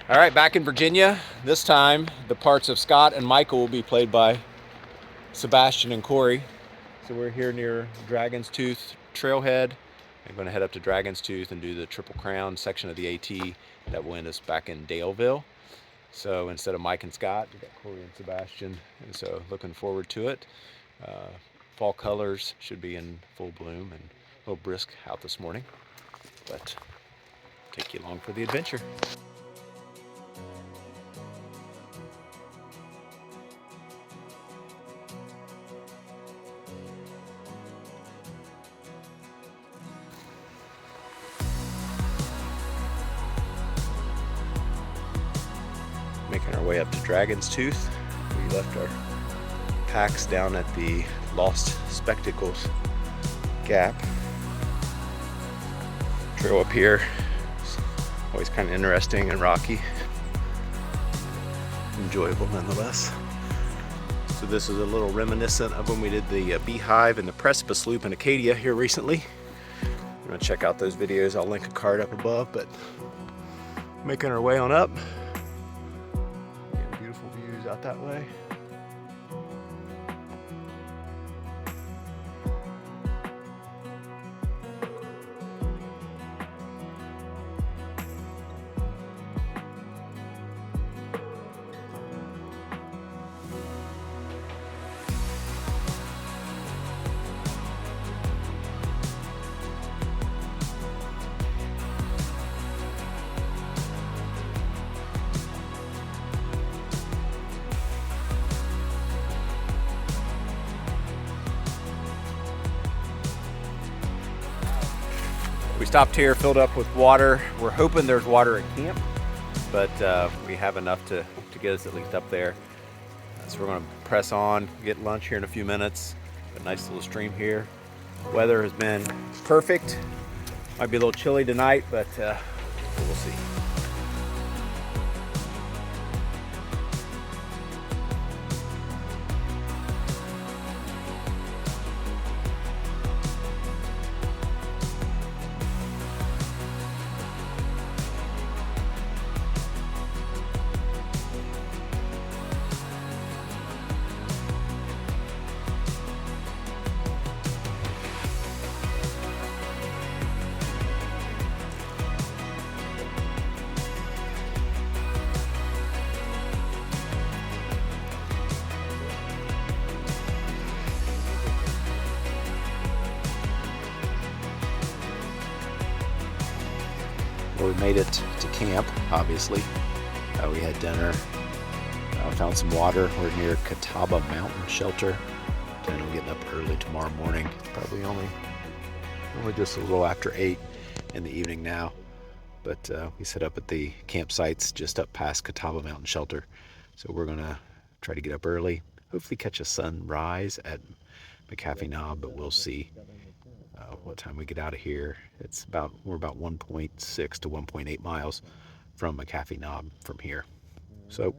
All right, back in Virginia. This time, the parts of Scott and Michael will be played by Sebastian and Corey. So we're here near Dragon's Tooth Trailhead. I'm going to head up to Dragon's Tooth and do the Triple Crown section of the AT that will end us back in Daleville. So instead of Mike and Scott, we've got Corey and Sebastian, and so looking forward to it. Fall colors should be in full bloom and a little brisk out this morning, but take you along for the adventure. Making our way up to Dragon's Tooth. We left our packs down at the Lost Spectacles Gap. Trail up here is always kind of interesting and rocky. Enjoyable nonetheless. So this is a little reminiscent of when we did the Beehive and the Precipice Loop in Acadia here recently. I'm gonna check out those videos. I'll link a card up above, but making our way on up. Getting beautiful views out that way. We stopped here, filled up with water. We're hoping there's water at camp, but we have enough to get us at least up there. So we're gonna press on, get lunch here in a few minutes. A nice little stream here. Weather has been perfect. Might be a little chilly tonight, but we'll see. Well, we made it to camp, obviously. We had dinner, found some water. We're near Catawba Mountain Shelter. Planning on getting up early tomorrow morning. It's probably only just a little after 8 in the evening now. But we set up at the campsites just up past Catawba Mountain Shelter. So we're gonna try to get up early. Hopefully catch a sunrise at McAfee Knob, but we'll see what time we get out of here. We're about 1.6 to 1.8 miles from McAfee Knob from here. So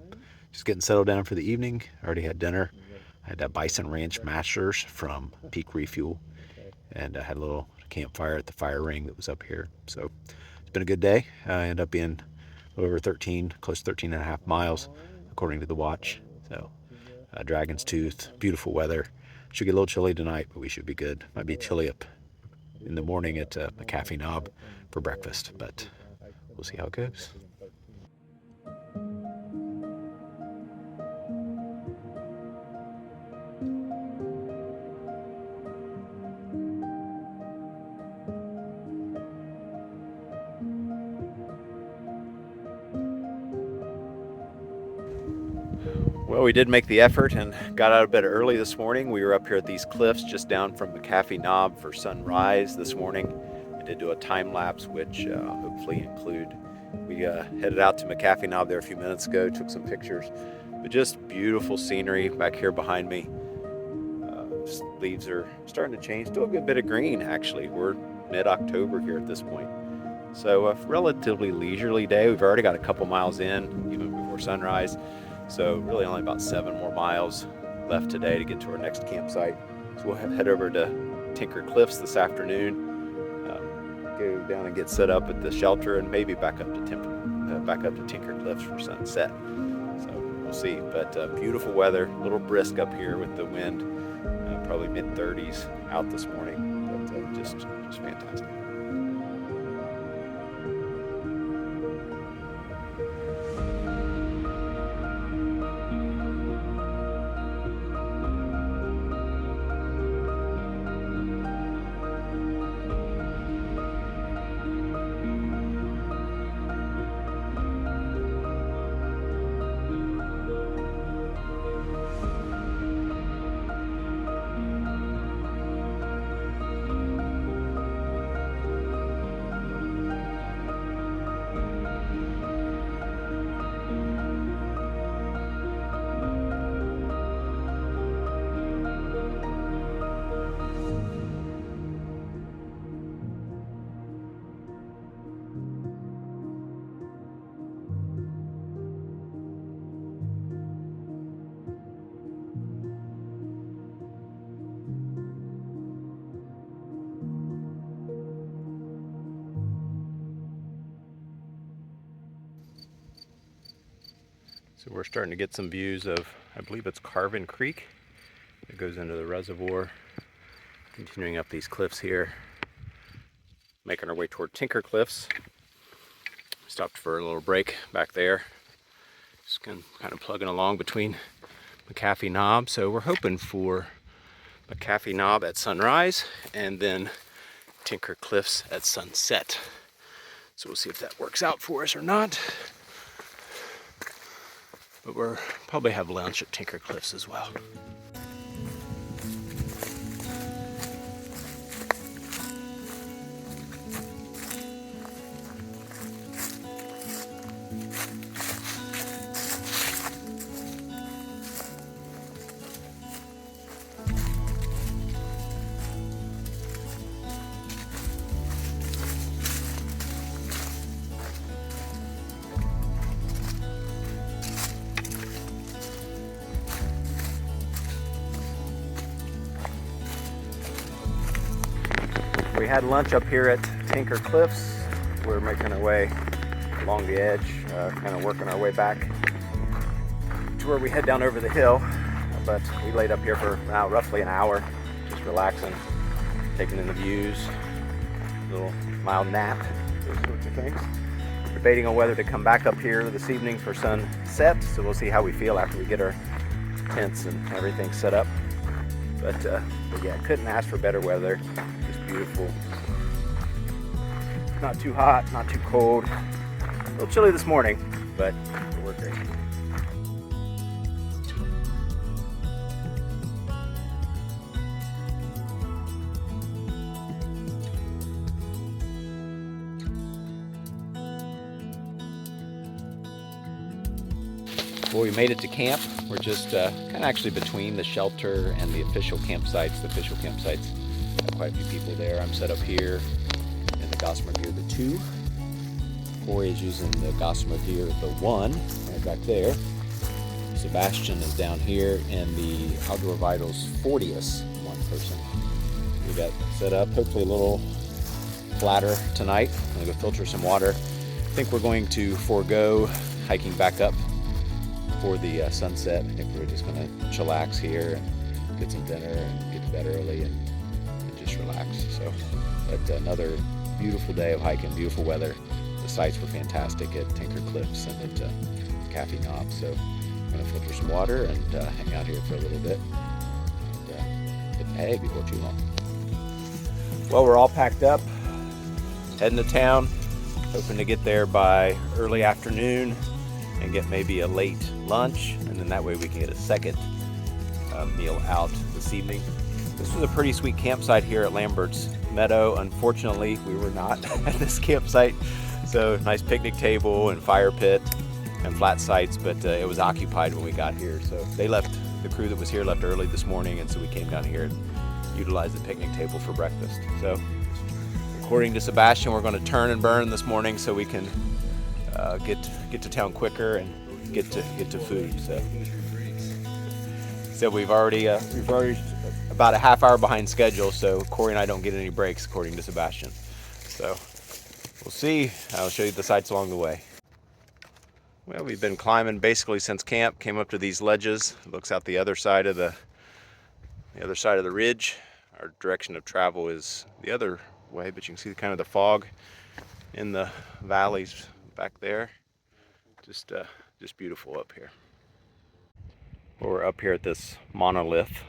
just getting settled down for the evening. Already had dinner. I had Bison Ranch Masters from Peak Refuel, and I had a little campfire at the fire ring that was up here. So it's been a good day. I ended up being a little over 13, close to 13 and a half miles, according to the watch. So Dragon's Tooth, beautiful weather. Should get a little chilly tonight, but we should be good. Might be chilly up in the morning at McAfee Knob for breakfast, but we'll see how it goes. Well, we did make the effort and got out of bed early this morning. We were up here at these cliffs just down from McAfee Knob for sunrise this morning. I did do a time lapse, which hopefully include. We headed out to McAfee Knob there a few minutes ago, took some pictures, but just beautiful scenery back here behind me. Leaves are starting to change. Still a good bit of green, actually. We're mid-October here at this point. So a relatively leisurely day. We've already got a couple miles in, even before sunrise. So really only about 7 more miles left today to get to our next campsite. So we'll head over to Tinker Cliffs this afternoon, go down and get set up at the shelter, and maybe back up to Temple. back up to Tinker Cliffs for sunset. So we'll see. But beautiful weather, a little brisk up here with the wind, probably mid-30s out this morning, but just fantastic. So we're starting to get some views of, I believe it's Carvin Creek. It goes into the reservoir, continuing up these cliffs here, making our way toward Tinker Cliffs. Stopped for a little break back there. Just kind of plugging along between McAfee Knob. So we're hoping for McAfee Knob at sunrise and then Tinker Cliffs at sunset. So we'll see if that works out for us or not. But we'll probably have lunch at Tinker Cliffs as well. We had lunch up here at Tinker Cliffs. We're making our way along the edge, kind of working our way back to where we head down over the hill. But we laid up here for roughly an hour, just relaxing, taking in the views, a little mild nap, those sorts of things. Debating on whether to come back up here this evening for sunset, so we'll see how we feel after we get our tents and everything set up. But yeah, couldn't ask for better weather. Just beautiful. Not too hot, not too cold. A little chilly this morning, but we're great. Well, we made it to camp. We're just kind of actually between the shelter and the official campsites. The official campsites have quite a few people there. I'm set up here in the Gossamer Gear the 2. Corey is using the Gossamer Gear the 1, right back there. Sebastian is down here in the Outdoor Vitals 40th, one person. We got set up, hopefully a little flatter tonight. I'm gonna go filter some water. I think we're going to forego hiking back up for the sunset. I think we're just gonna chillax here and get some dinner and get to bed early and just relax. So, but another beautiful day of hiking, beautiful weather. The sights were fantastic at Tinker Cliffs and at McAfee Knob. So I'm gonna filter some water and hang out here for a little bit and hit the hay before too long. Well, we're all packed up, heading to town, hoping to get there by early afternoon and get maybe a late lunch, and then that way we can get a second meal out this evening. This was a pretty sweet campsite here at Lambert's Meadow. Unfortunately, we were not at this campsite, so nice picnic table and fire pit and flat sites, but it was occupied when we got here. So they left, the crew that was here left early this morning, and so we came down here and utilized the picnic table for breakfast. So according to Sebastian, we're going to turn and burn this morning so we can get to town quicker and get to food. So we've already about a half hour behind schedule. So Corey and I don't get any breaks, according to Sebastian. So we'll see. I'll show you the sights along the way. Well, we've been climbing basically since camp. Came up to these ledges. Looks out the other side of the ridge. Our direction of travel is the other way, but you can see kind of the fog in the valleys back there. Just beautiful up here. Well, we're up here at this monolith.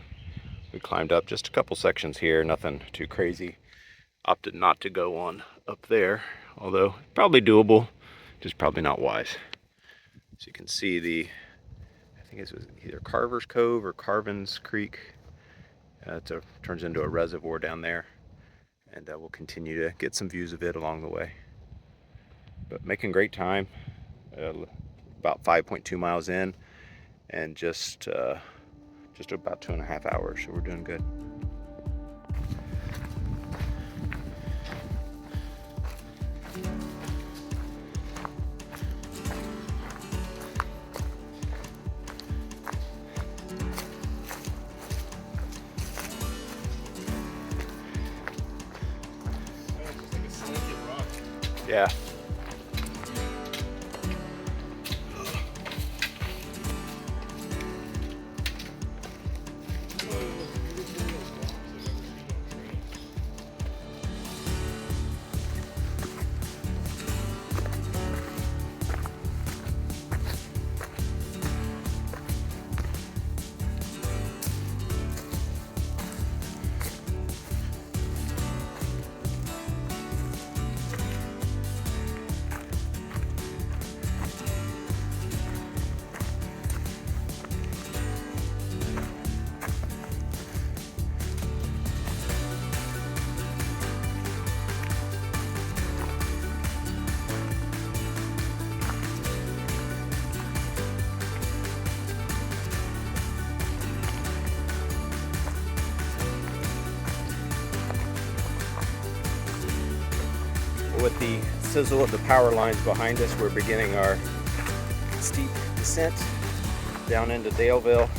We climbed up just a couple sections here, nothing too crazy. Opted not to go on up there, although probably doable, just probably not wise. So you can see I think it was either Carver's Cove or Carvin's Creek. Turns into a reservoir down there, and we'll continue to get some views of it along the way. But making great time, about 5.2 miles in, and just about 2.5 hours, so we're doing good. Yeah. With the sizzle of the power lines behind us, we're beginning our steep descent down into Daleville.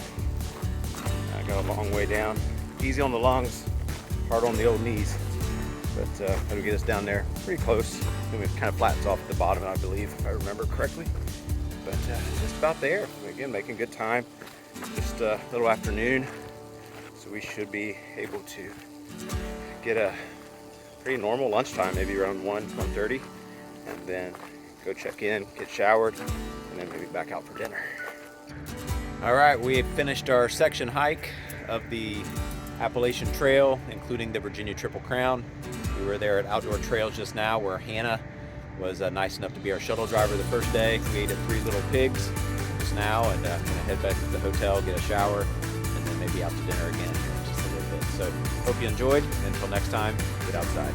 I got a long way down. Easy on the lungs, hard on the old knees, but that'll get us down there pretty close. Then it kind of flattens off at the bottom, I believe, if I remember correctly. But just about there. Again, making good time. Just a little afternoon, so we should be able to get a pretty normal lunchtime, maybe around 1:30, and then go check in, get showered, and then maybe back out for dinner. All right, we have finished our section hike of the Appalachian Trail, including the Virginia Triple Crown. We were there at Outdoor Trails just now, where Hannah was nice enough to be our shuttle driver the first day. We ate at 3 Little Pigs just now, and gonna head back to the hotel, get a shower, and then maybe out to dinner again. So hope you enjoyed. Until next time, get outside.